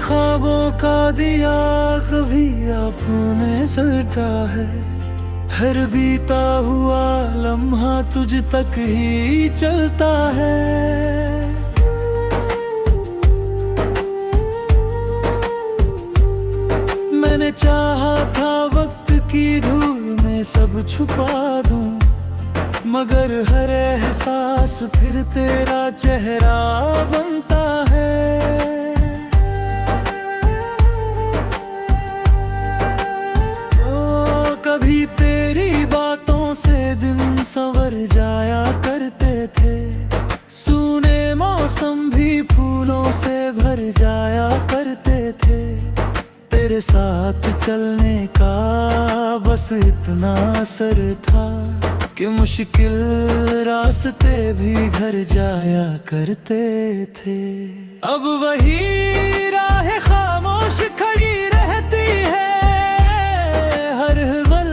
ख्वाबों का दिया कभी आँखों में सलता है। हर बीता हुआ लम्हा तुझ तक ही चलता है। मैंने चाहा था वक्त की धूल में सब छुपा दूं, मगर हर एहसास फिर तेरा चेहरा बनता है। ओ कभी तेरी बातों से दिन संवर जाया करते थे, सूने मौसम भी फूलों से भर जाया करते थे। तेरे साथ चलने का बस इतना असर था कि मुश्किल रास्ते भी घर जाया करते थे। अब वही राह खामोश खड़ी रहती है, हर पल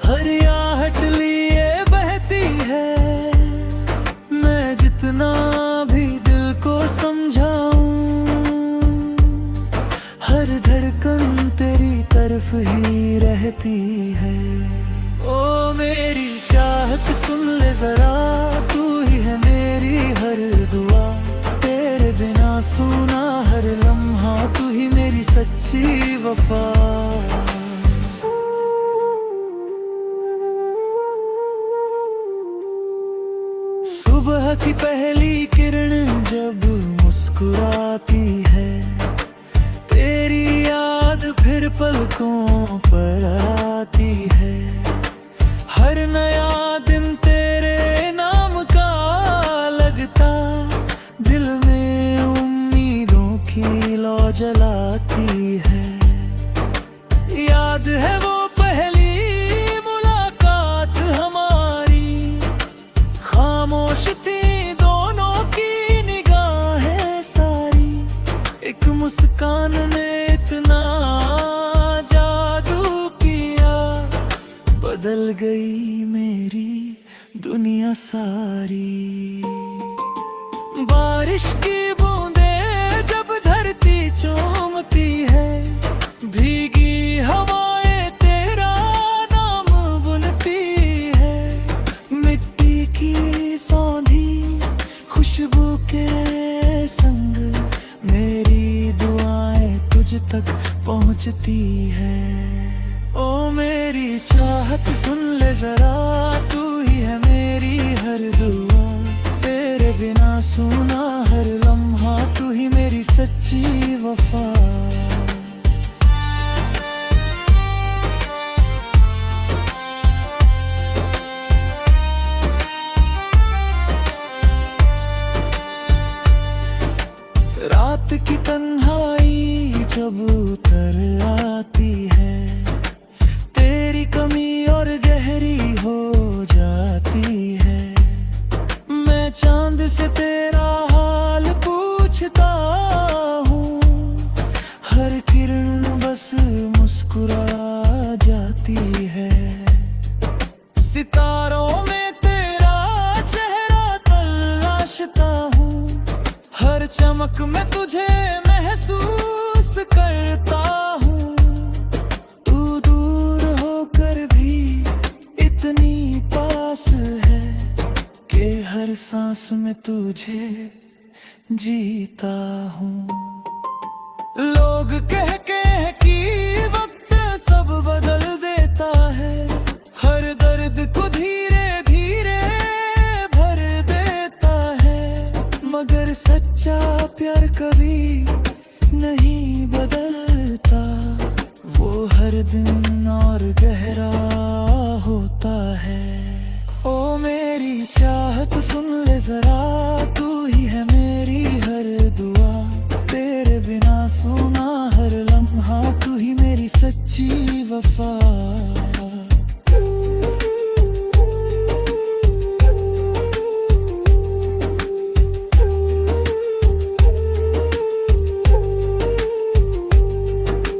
हर आहट लिए बहती है। मैं जितना भी दिल को समझाऊं, हर धड़कन तेरी तरफ ही रहती है। ओ मेरी चाहत सुन ले जरा, तू ही है मेरी हर दुआ। तेरे बिना सुना हर लम्हा, तू ही मेरी सच्ची वफा। सुबह की पहली किरण जब मुस्कुराती है, तेरी याद फिर पलकों पर आती है। हर नया दिन तेरे नाम का लगता, दिल में उम्मीदों की लौ जलाती है। याद है वो पहली मुलाकात हमारी, खामोश थी दोनों की निगाहें सारी। एक मुस्कान ने इतना जादू किया, बदल गई मेरी दुनिया सारी। बारिश की बूंदें जब धरती चूमती है, भीगी हवाएं तेरा नाम बुनती है। मिट्टी की सौंधी खुशबू के संग मेरी दुआएं तुझ तक पहुंचती है। ओ मेरी चाहत सुन ले जरा, तू ही है मेरी हर दुआ। तेरे बिना सुना हर लम्हा, तू ही मेरी सच्ची वफा। रात की तन्हाई जब उतर आती है, तेरी कमी और गहरी हो जाती है। मैं चांद से तेरा हाल पूछता हूँ, हर किरण बस मुस्कुरा जाती है। सितारों में तेरा चेहरा तलाशता हूँ, हर चमक में तुझे महसूस करता हूँ। तू दूर होकर भी इतनी पास है कि हर सांस में तुझे जीता हूँ। लोग कहते हैं कि वक्त सब बदल देता है, हर दर्द को धीरे धीरे भर देता है। मगर सच्चा प्यार कभी नहीं बदलता, वो हर दिन और गहरा होता है। ओ मेरी चाहत सुन ले जरा, तू ही है मेरी हर दुआ। तेरे बिना सुना हर लम्हा, तू ही मेरी सच्ची वफा।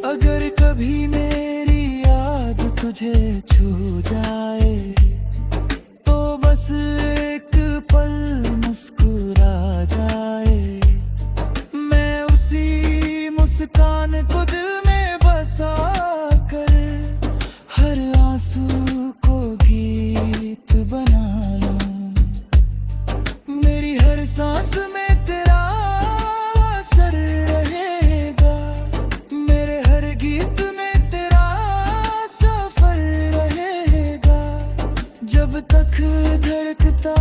अगर कभी मेरी याद तुझे जब तक धड़कता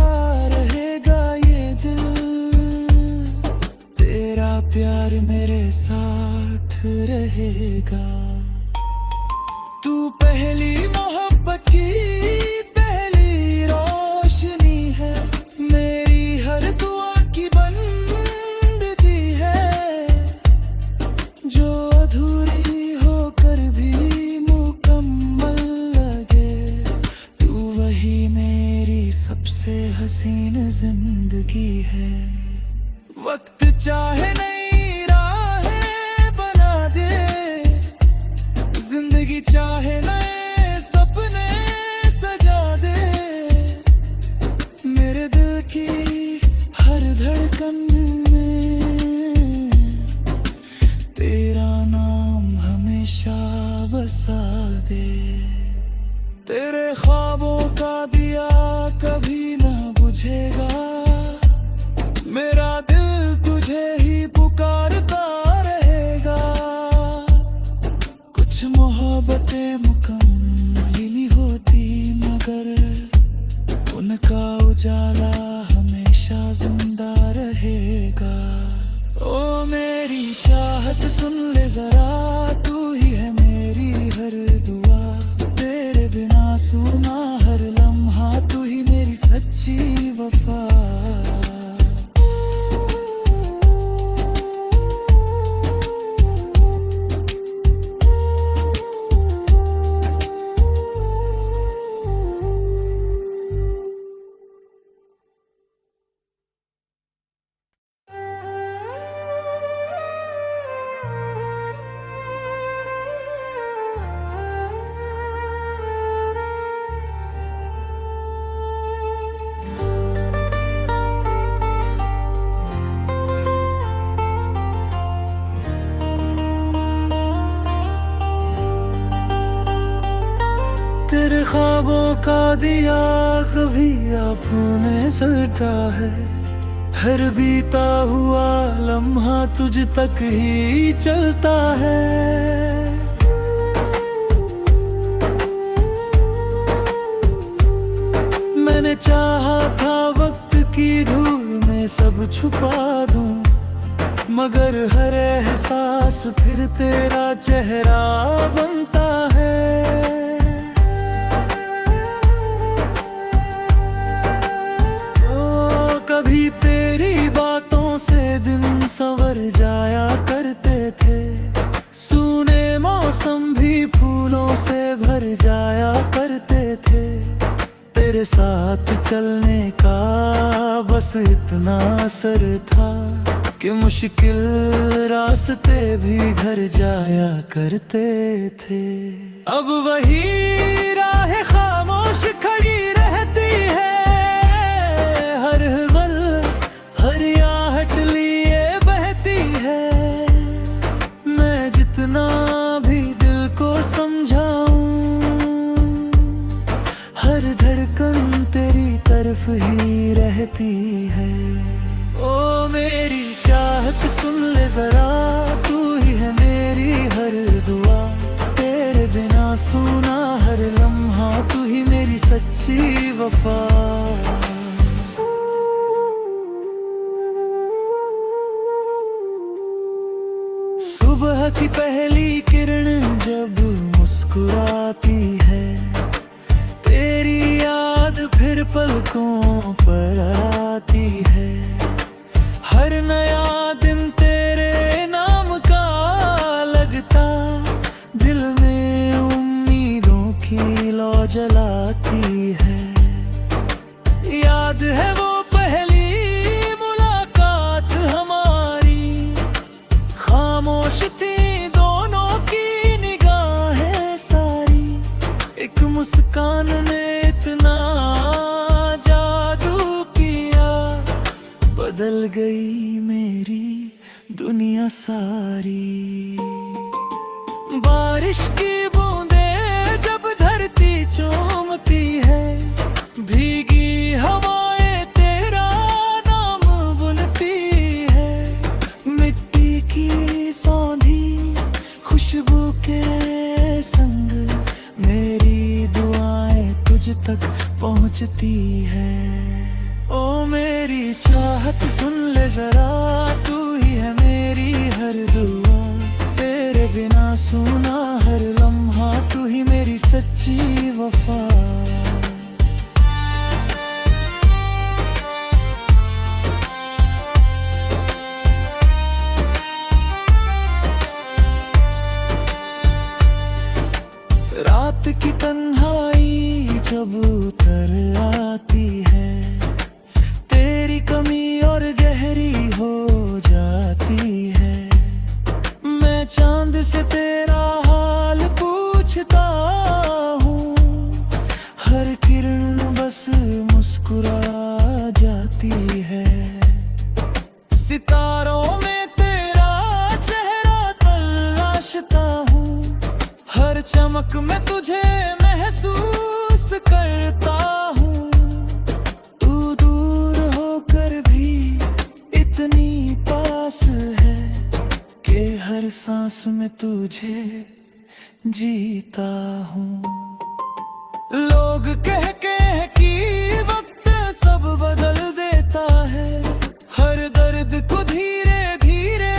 रहेगा ये दिल, तेरा प्यार मेरे साथ रहेगा। तू पहली मोहब्बत की पहली रोशनी है, मेरी हर दुआ की बंदगी है। जो अधूरी होकर भी मुकम्मल लगे, तू वही मेरी सबसे हसीन जिंदगी है। वक्त चाहे नई राहें बना दे, जिंदगी चाहे नए सपने सजा दे, मेरे दिल की हर धड़कन में तेरा नाम हमेशा बसा दे। तेरे ख्वाबों का दिया कभी ना बुझेगा, मेरा दिल तुझे ही पुकारता रहेगा। कुछ मोहब्बतें मुकम्मल नहीं होती, मगर उनका उजाला हमेशा जिंदा रहेगा। ओ मेरी चाहत सुन ले जरा, तू ही है मेरी हर दुआ, तेरे बिना सुना हर लम्हा, तू ही मेरी सच्ची वफा। तेरे ख्वाबों का दिया कभी अपने सलटा है, हर बीता हुआ लम्हा तुझ तक ही चलता है। मैंने चाहा था वक्त की धूल में सब छुपा दूं, मगर हर एहसास फिर तेरा चेहरा बनता है। कभी तेरी बातों से दिन संवर जाया करते थे, सूने मौसम भी फूलों से भर जाया करते थे। तेरे साथ चलने का बस इतना असर था कि मुश्किल रास्ते भी घर जाया करते थे। अब वही राह खामोश खड़ी रहती है, हर पल हर आहट लिए बहती है। मैं जितना भी दिल को समझाऊं, हर धड़कन तेरी तरफ ही रहती है। ओ मेरी चाहत सुन ले जरा, तू ही है मेरी हर दुआ, तेरे बिना सुना हर लम्हा, तू ही मेरी सच्ची वफा। सुबह की पहली किरण जब मुस्कुराती है, तेरी याद फिर पलकों पर आती है। हर नया दिन तेरे नाम का लगता, दिल में उम्मीदों की लौ जलाती है। याद है वो पहली मुलाकात हमारी, खामोश थी दोनों की निगाहें सारी। एक मुस्कान ने इतना जादू किया, बदल गई मेरी दुनिया सारी। बारिश की बूंदें जब धरती चूमती है, भीगी हवाएं तेरा नाम बुनती है। मिट्टी की सौंधी खुशबू के संग मेरी दुआएं तुझ तक पहुंचती है। ओ मेरी चाहत सुन ले जरा, तू ही है मेरी हर दुआ, तेरे बिना सुना हर लम्हा, तू ही मेरी सच्ची वफा। रात की तन्हाई जब उतर आती है, तेरी कमी और गहरी हो जाती है। मैं चांद से तेरा हाल पूछता हूँ, हर किरण बस मुस्कुरा जाती है। सितारों में तेरा चेहरा तलाशता हूँ, हर चमक में तुझे महसूस करता हूँ। तू दूर होकर भी इतनी पास है कि हर सांस में तुझे जीता हूँ। लोग कहते हैं कि वक्त सब बदल देता है, हर दर्द को धीरे धीरे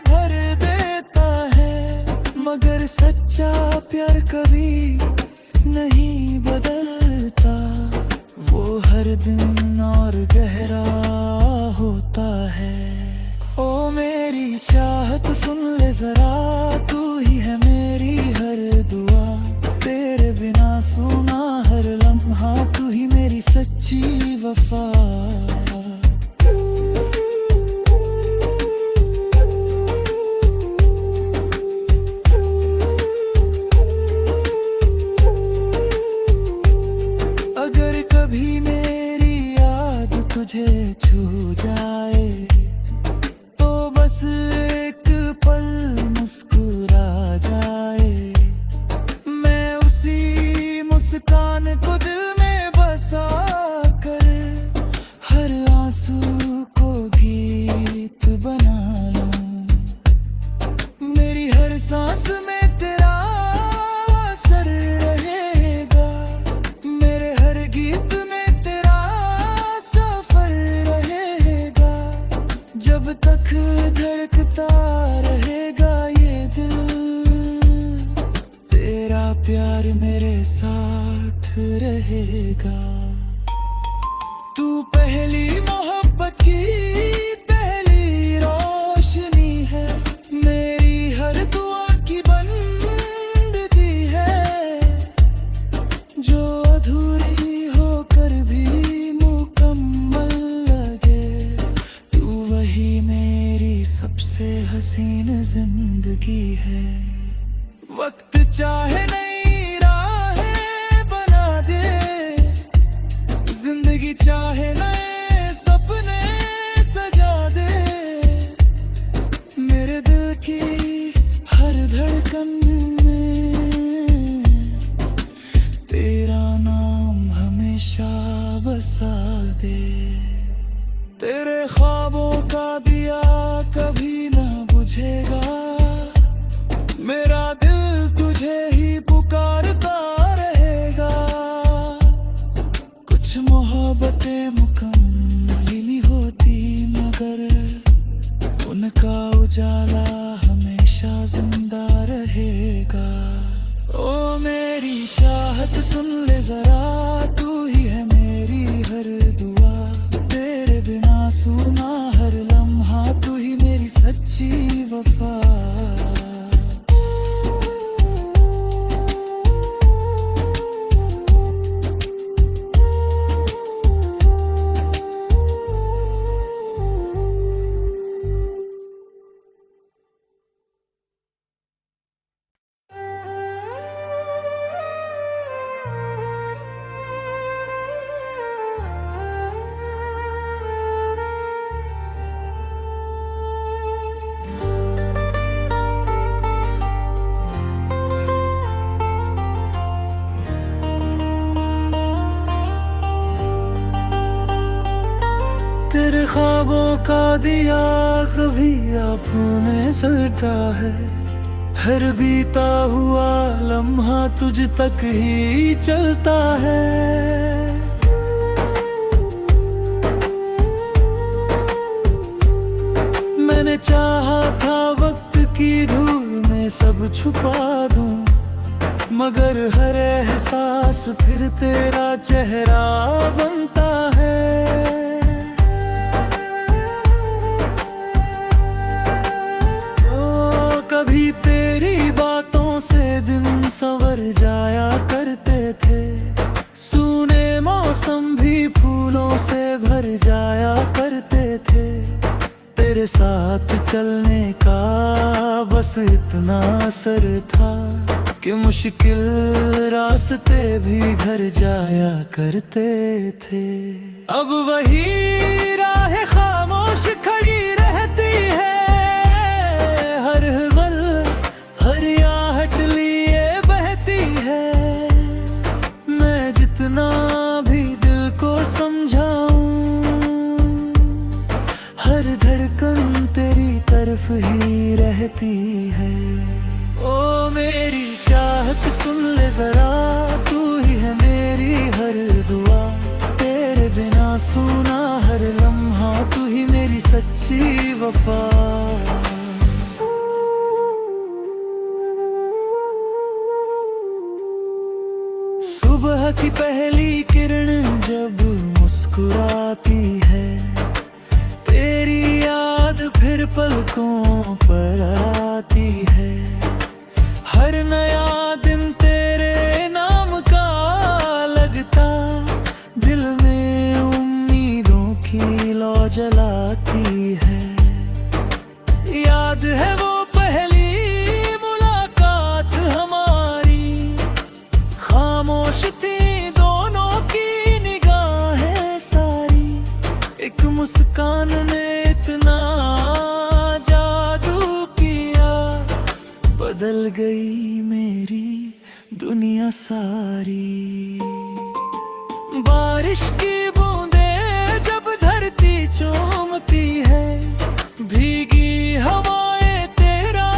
भर देता है, मगर सच्चा प्यार कभी नहीं बदलता, वो हर दिन और गहरा होता है। ओ मेरी चाहत सुन ले जरा, तू ही है मेरी हर दुआ, तेरे बिना सुना हर लम्हा, तू ही मेरी सच्ची वफा। अगर कभी मेरी याद तुझे छू जाए, तो बस एक पल मुस्कुरा जाए, मैं उसी मुस्कान को दिल में बसा कर हर आंसू को गीत बना लूं। मेरी हर सांस में तेरा असर रहेगा, मेरे हर गीत में तेरा सफर रहेगा, जब तक धड़कता रहेगा ये दिल, तेरा प्यार मेरे साथ रहेगा। तू पहली मोहब्बत की पहली रोशनी है, मेरी हर दुआ की बंदगी है, जो अधूरी होकर भी मुकम्मल लगे, तू वही मेरी सबसे हसीन जिंदगी है। वक्त चाहे नई राहें बना दे, जिंदगी चाहे नए सपने सजा दे, मेरे दिल की हर धड़कन में तेरा नाम हमेशा बसा दे। तेरे ख्वाबों का दिया कभी ना बुझेगा, मेरा दिल तुझे ही पुकारता रहेगा। कुछ मोहब्बतें मुकम्मल नहीं होती, मगर उनका उजाला हमेशा जिंदा रहेगा। ओ मेरी चाहत सुन ले जरा, तू ही है मेरी हर दुआ, तेरे बिना सुना हर लम्हा, तू ही मेरी सच्ची वफा। तेरे ख्वाबों का दिया कभी आँखों में जलता है हर बीता हुआ लम्हा तुझ तक ही चलता है। मैंने चाहा था वक्त की धूल में सब छुपा दूं, मगर हर एहसास फिर तेरा चेहरा बनता है। ओ कभी तेरी बातों से दिन संवर जाया करते थे, सूने मौसम भी फूलों से भर जाया करते थे। तेरे साथ चलने का बस इतना असर था कि मुश्किल रास्ते भी घर जाया करते थे। अब वही राह खामोश खड़ी रहती है, हर पल हर आहट लिए बहती है। मैं जितना भी दिल को समझाऊं, हर धड़कन तेरी तरफ ही रहती है। ओ मेरी चाहत सुन ले जरा, तू ही है मेरी हर दुआ। तेरे बिना सुना हर लम्हा, तू ही मेरी सच्ची वफा। सुबह की पहली किरण जब मुस्कुराती है, तेरी याद फिर पलकों पर आती है। हर नया दिन तेरे नाम का लगता, दिल में उम्मीदों की लौ जलाती है। याद है वो पहली मुलाकात हमारी, खामोश थी दोनों की निगाहें सारी। एक मुस्कान ने इतना जादू किया, बदल गई मेरी दुनिया सारी। बारिश की बूंदें जब धरती चूमती है, भीगी हवाएं तेरा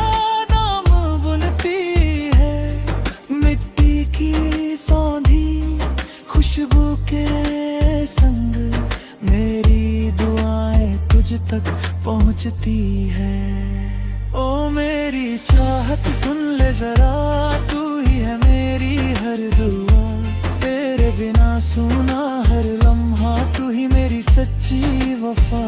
नाम बुनती है। मिट्टी की सौंधी खुशबू के संग मेरी दुआएं तुझ तक पहुंचती है। ओ मेरी चाहत सुन ले जरा, तू ही है मेरी हर दुआ। तेरे बिना सुना हर लम्हा, तू ही मेरी सच्ची वफा।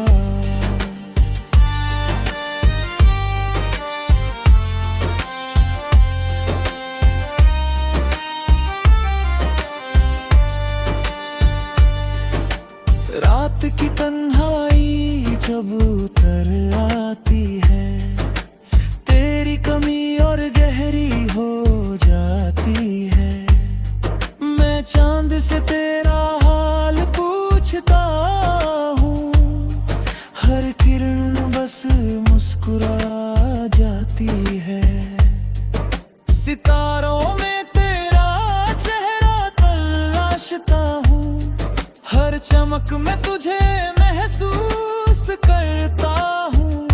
रात की तन्हाई जब उतर आती है, तेरी कमी और गहरी हो जाती है। मैं चांद से तेरा हाल पूछता हूँ, हर किरण बस मुस्कुरा जाती है। सितारों में तेरा चेहरा तलाशता हूँ, हर चमक में तुझे महसूस करता हूँ।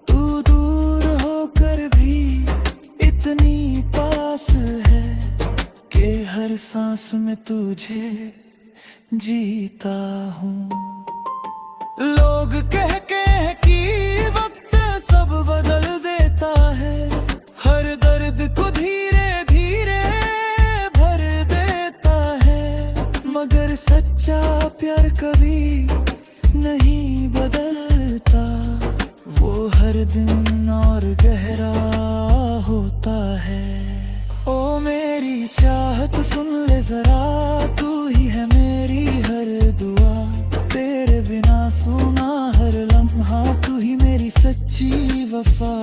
तू दूर होकर भी इतनी पास है कि हर सांस में तुझे जीता हूँ। लोग कहते हैं कि वक्त सब बदल देता है, हर दर्द को धीरे धीरे भर देता है। मगर सच्चा प्यार कभी नहीं बदलता, वो हर दिन और गहरा होता है। ओ मेरी चाहत सुन ले जरा, तू ही है मेरी हर दुआ। तेरे बिना सुना हर लम्हा, तू ही मेरी सच्ची वफा।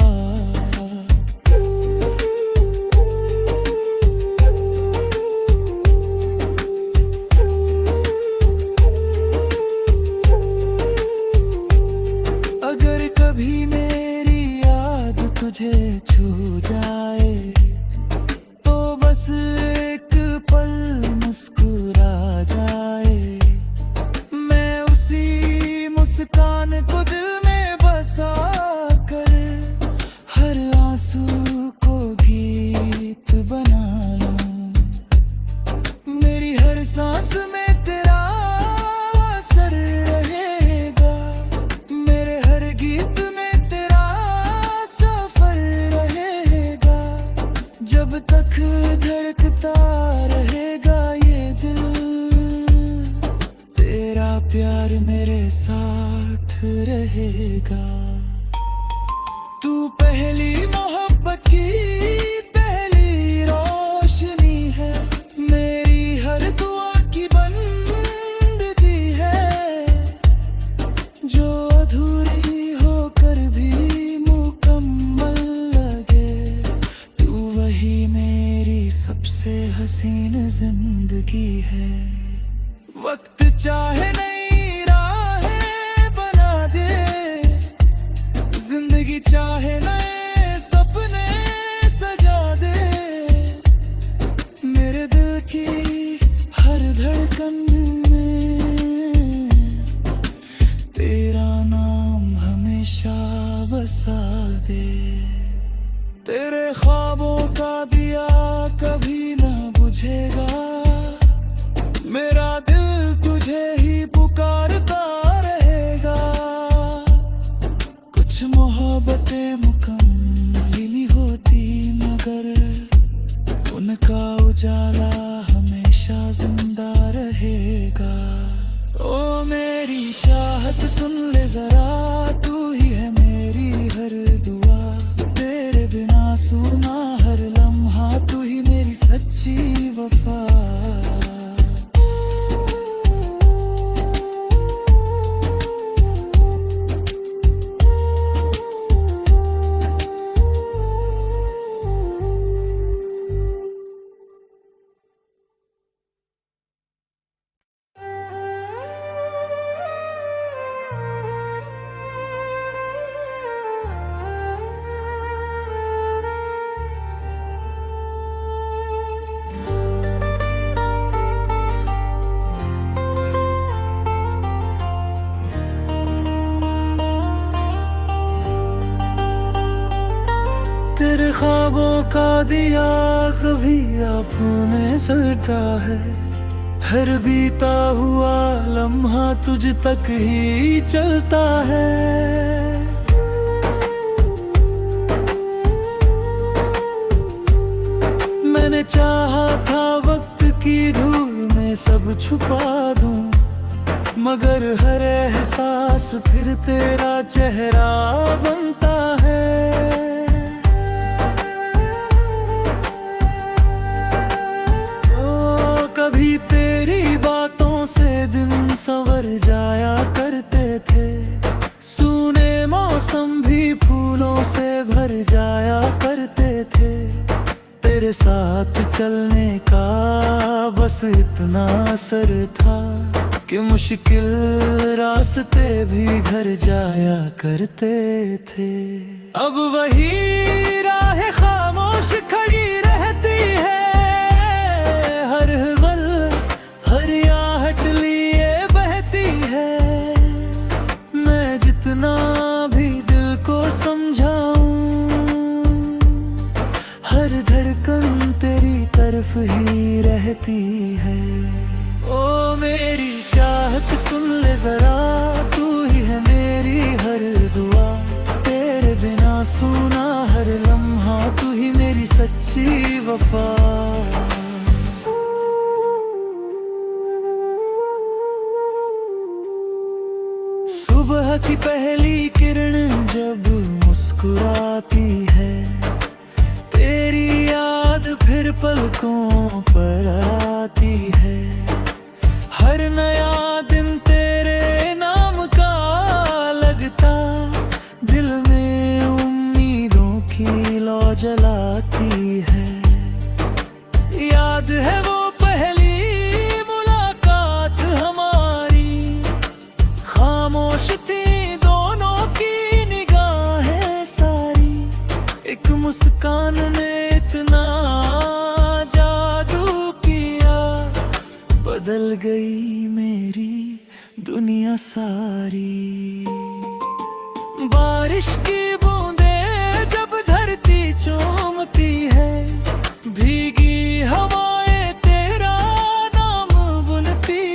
अगर कभी मेरी याद तुझे छू जाए, तो बस एक पल मुस्कुरा जा। प्यार मेरे साथ रहेगा। तू पहली मोहब्बत की पहली रोशनी है, मेरी हर दुआ की बंदगी है। जो अधूरी होकर भी मुकम्मल लगे, तू वही मेरी सबसे हसीन जिंदगी है। वक्त चाहे नई राहें बना दे, जिंदगी चाहे नए सपने सजा दे। मेरे दिल की हर धड़कन में तेरा नाम हमेशा बसा दे। तेरे ख्वाबों का दिया कभी ना बुझेगा, मेरा दिल तुझे ही पुकारता रहेगा। कुछ मोहब्बतें मुकम्मल नहीं होती, मगर उनका उजाला हमेशा जिंदा रहेगा। ओ मेरी चाहत सुन ले जरा, तू ही है मेरी हर दुआ। तेरे बिना सुना हर लम्हा, तू ही मेरी सच्ची वफा। तेरे ख्वाबों का दिया कभी अपने सलता है, हर बीता हुआ लम्हा तुझ तक ही चलता है। मैंने चाहा था वक्त की धूल में सब छुपा दूं, मगर हर एहसास फिर तेरा चेहरा बनता है। कभी तेरी बातों से दिन संवर जाया करते थे, सूने मौसम भी फूलों से भर जाया करते थे। तेरे साथ चलने का बस इतना असर था कि मुश्किल रास्ते भी घर जाया करते थे। अब वही राह खामोश खड़ी रहती है, हर पल हर आहट लिए बहती है। मैं जितना भी दिल को समझाऊं, हर धड़कन तेरी तरफ ही रहती है। ओ मेरी चाहत सुन ले जरा, तू ही है मेरी हर दुआ। तेरे बिना सुना हर लम्हा, तू ही मेरी सच्ची वफा। सुबह की पहली किरण जब मुस्कुराती है, तेरी याद फिर पलकों पर आती है। हर नया दिन तेरे नाम का लगता, दिल में उम्मीदों की लौ जलाती है। याद है वो पहली मुलाकात हमारी, खामोश थी दोनों की निगाहें सारी। एक मुस्कान ने इतना जादू किया, बदल गई मेरी दुनिया सारी। बारिश की बूंदें जब धरती चूमती है, भीगी हवाएं तेरा नाम बुनती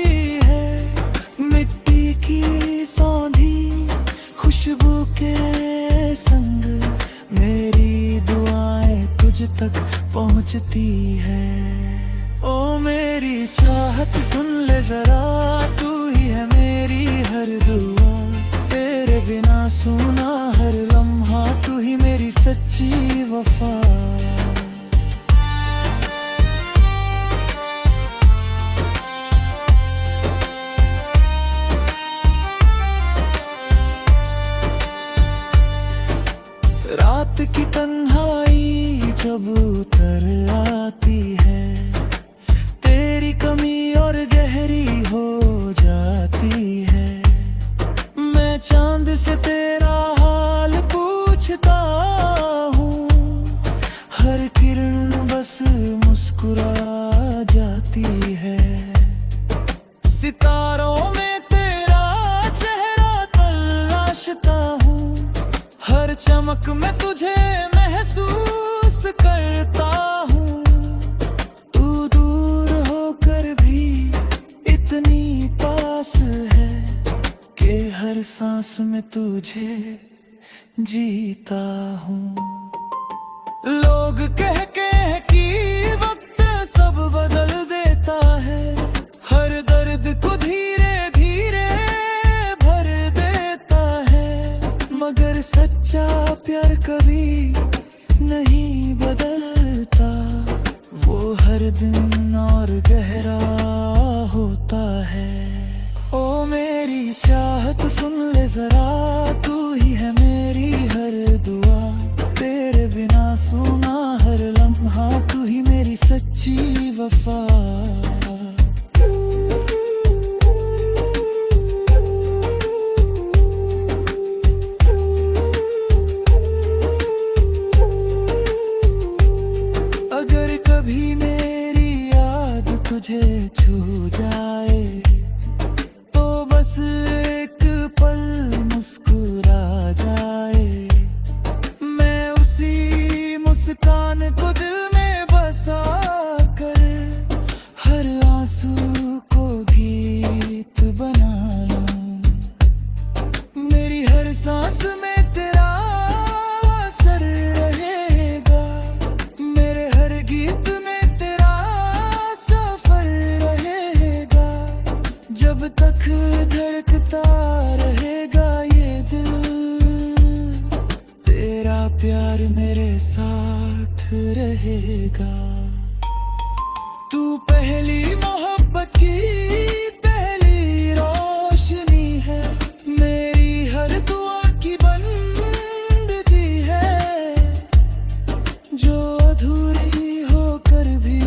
है। मिट्टी की सौंधी खुशबू के संग मेरी दुआएं तुझ तक पहुंचती है। ओ मेरी चाहत सुन ले जरा, तू ही है मेरी सच्ची वफा। रात की तन्हाई जब उतर आती है, तेरी कमी और गहरी हो जाती है। मैं चांद से तेरा हाल पूछता हूँ, हर किरण बस मुस्कुरा जाती है। सितारों में तेरा चेहरा तलाशता हूँ, हर चमक में तुझे महसूस करता हूँ। तू दूर होकर भी इतनी पास है कि हर सांस में तुझे जीता हूँ। लोग कहते हैं कि वक्त सब बदल देता है, हर दर्द को धीरे धीरे भर देता है। मगर सच्चा प्यार कभी नहीं बदलता, वो हर दिन और गहरा होता है। ओ मेरी चाहत सुन ले जरा, तू ही है मेरी हर दुआ। तेरे बिना सुना हर लम्हा, तू ही मेरी सच्ची वफा। अगर कभी मेरी याद तुझे छू जाए, तो बस एक पल मुस्कुरा जाए। मैं उसी मुस्कान को दिल में बसा कर, हर आंसू को गीत बना लूं। मेरी हर सांस में तेरा असर रहेगा, मेरे हर गीत में तेरा सफर रहेगा। जब तक धड़कता रहेगा ये दिल, तेरा प्यार मेरे साथ रहेगा। तू पहली मोहब्बत की पहली रोशनी है, मेरी हर दुआ की बंदगी है। जो अधूरी होकर भी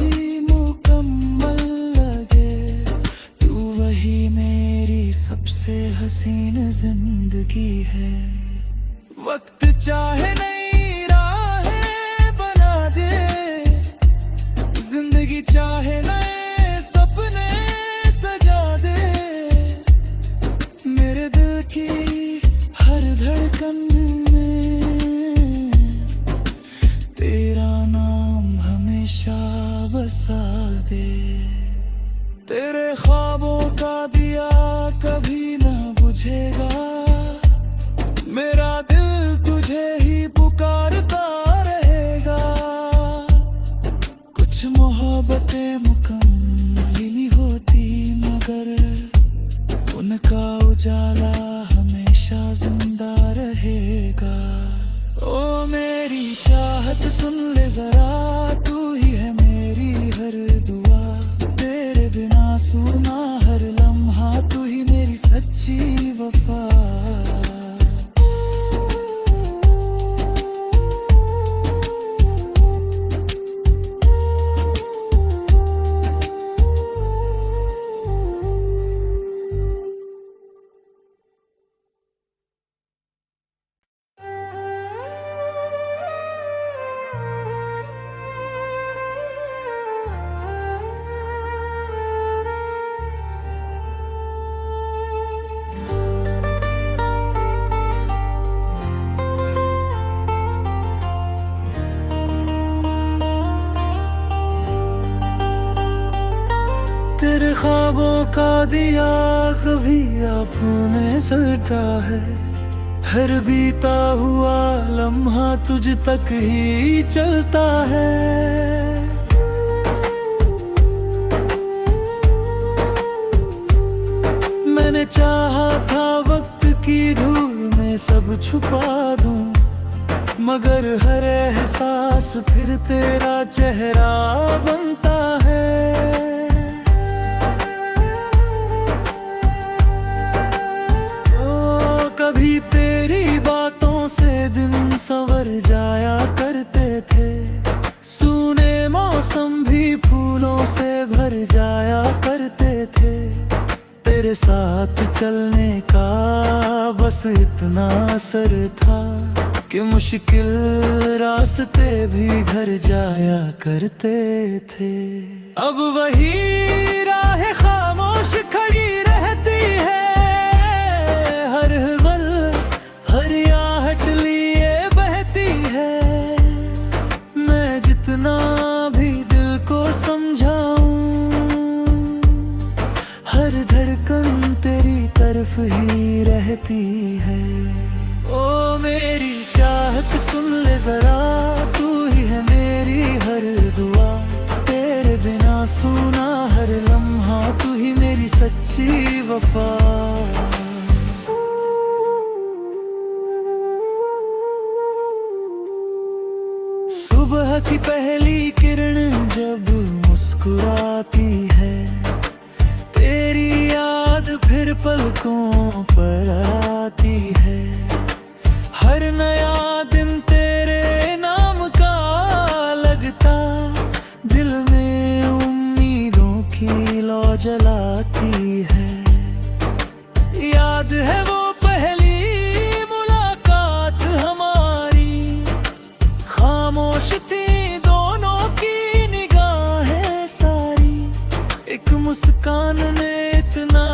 मुकम्मल लगे, तू वही मेरी सबसे हसीन जिंदगी है। वक्त चाहे नई राहें बना दे, जिंदगी चाहे नए सपने सजा दे। मेरे दिल की हर धड़कन में तेरा नाम हमेशा बसा दे। तेरे ख्वाबों का दिया कभी न बुझेगा, मेरा दिल तुझे ही पुकारता रहेगा। कुछ मोहब्बतें मुकम्मल नहीं होती, मगर उनका उजाला हमेशा जिंदा रहेगा। ओ मेरी चाहत सुन ले जरा, तू ही है मेरी हर दुआ। तेरे बिना सुना हर लम्हा, तू ही मेरी सच्ची वफा। तेरे ख्वाबों का दिया कभी आँखों में सलता है, हर बीता हुआ लम्हा तुझ तक ही चलता है। मैंने चाहा था वक्त की धूल में सब छुपा दूं, मगर हर एहसास फिर तेरा चेहरा बनता है। ओ कभी तेरी बातों से दिन संवर जाया करते थे, सूने मौसम भी फूलों से भर जाया करते थे। तेरे साथ चलने का बस इतना असर था कि मुश्किल रास्ते भी घर जाया करते थे। अब वही राह खामोश खड़ी रहती है, हर पल हर आहट लिए बहती है। मैं जितना भी दिल को समझाऊं, हर धड़कन तेरी तरफ ही रहती है। ओ मेरी चाहत सुन ले जरा, तू ही है मेरी हर दुआ। तेरे बिना सुना हर लम्हा, तू ही मेरी सच्ची वफा। सुबह की पहली किरण जब मुस्कुराती है, तेरी याद फिर पलकों पर आती है। हर नया दिन तेरे नाम का लगता, दिल में उम्मीदों की लौ जलाती है। याद है वो पहली मुलाकात हमारी, खामोश थी दोनों की निगाहें सारी। एक मुस्कान ने इतना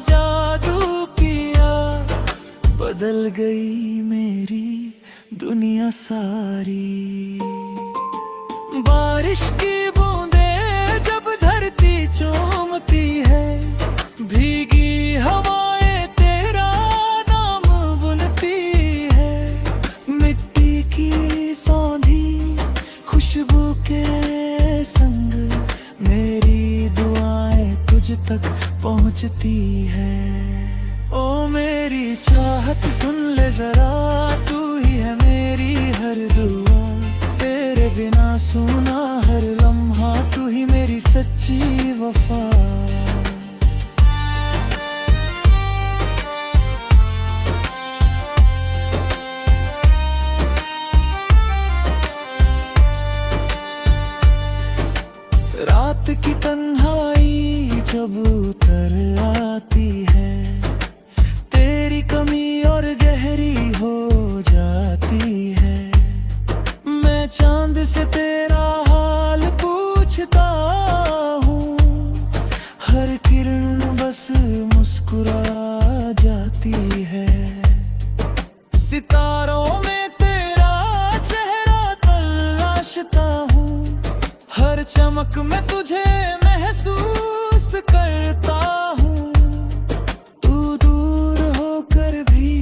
जादू किया, बदल गई मेरी दुनिया सारी। बारिश की बूंदें जब धरती चूमती है, भीगी हवाएं तेरा नाम बुनती है। मिट्टी की सौंधी खुशबू के संग मेरी दुआएं तुझ तक पहुंचती है। ओ मेरी चाहत सुन ले जरा, तू ही है मेरी हर दुआ। तेरे बिना सुना हर लम्हा, तू ही मेरी सच्ची वफा। रात की तन्हाई जब उतर आती है, तेरी कमी और गहरी हो जाती है। मैं चांद से तेरा हाल पूछता हूँ, हर किरण बस मुस्कुरा जाती है। सितारों में तेरा चेहरा तलाशता हूँ, हर चमक में तुझे महसूस करता हूँ। तू दूर होकर भी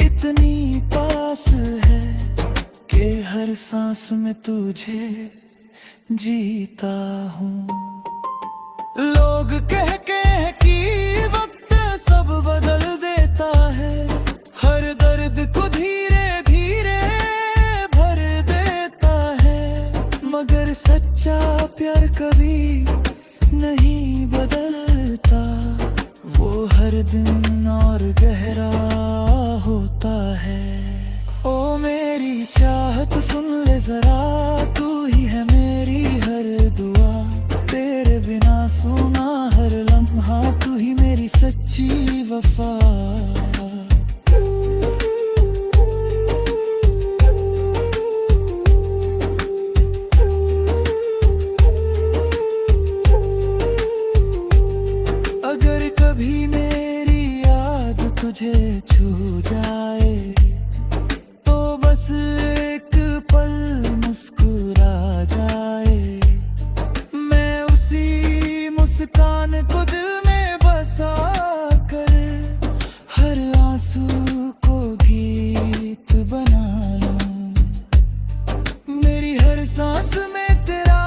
इतनी पास है कि हर सांस में तुझे जीता हूँ। लोग कह कि वक्त सब बदल देता है, हर दर्द को धीरे धीरे भर देता है। मगर सच्चा प्यार कभी नहीं बदलता, वो हर दिन और गहरा होता है। ओ मेरी चाहत सुन ले जरा, तू ही है मेरी हर दुआ। तेरे बिना सुना हर लम्हा, तू ही मेरी सच्ची वफा। अगर कभी मेरी याद तुझे छू जाए, तो बस एक पल मुस्कुरा जाए। मैं उसी मुस्कान को दिल में बसा कर, हर आंसू को गीत बना लूं। मेरी हर सांस में तेरा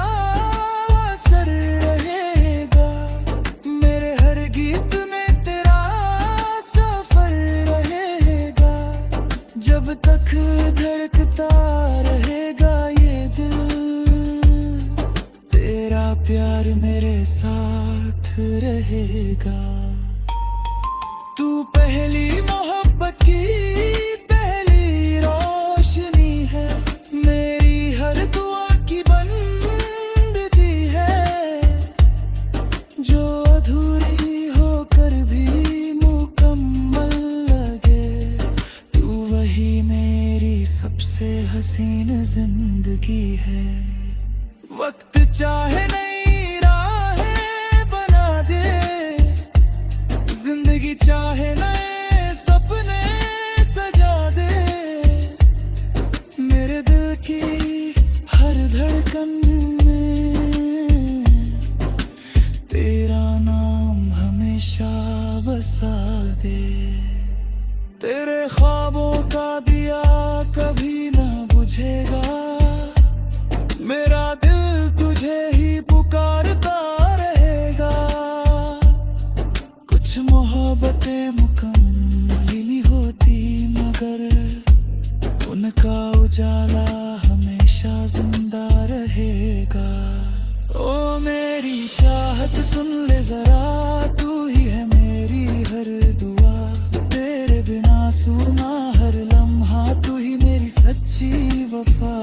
असर रहेगा, मेरे हर गीत में तेरा सफर रहेगा। जब तक रहेगा। तू पहली मोहब्बत की पहली रोशनी है, मेरी हर दुआ की बंदगी है। जो अधूरी होकर भी मुकम्मल लगे, तू वही मेरी सबसे हसीन जिंदगी है। वक्त चाहे नई राहें बना दे, जिंदगी चाहे नए सपने सजा दे। मेरे दिल की हर धड़कन में तेरा नाम हमेशा बसा दे। तेरे ख्वाबों का दिया कभी ना बुझेगा, मेरा दिल तुझे ही पुकारता रहेगा। कुछ मोहब्बतें मुकम्मल नहीं होती, मगर उनका उजाला हमेशा जिंदा रहेगा। ओ मेरी चाहत सुन ले जरा, तू ही है मेरी हर दुआ। तेरे बिना सुना हर लम्हा, तू ही मेरी सच्ची वफा।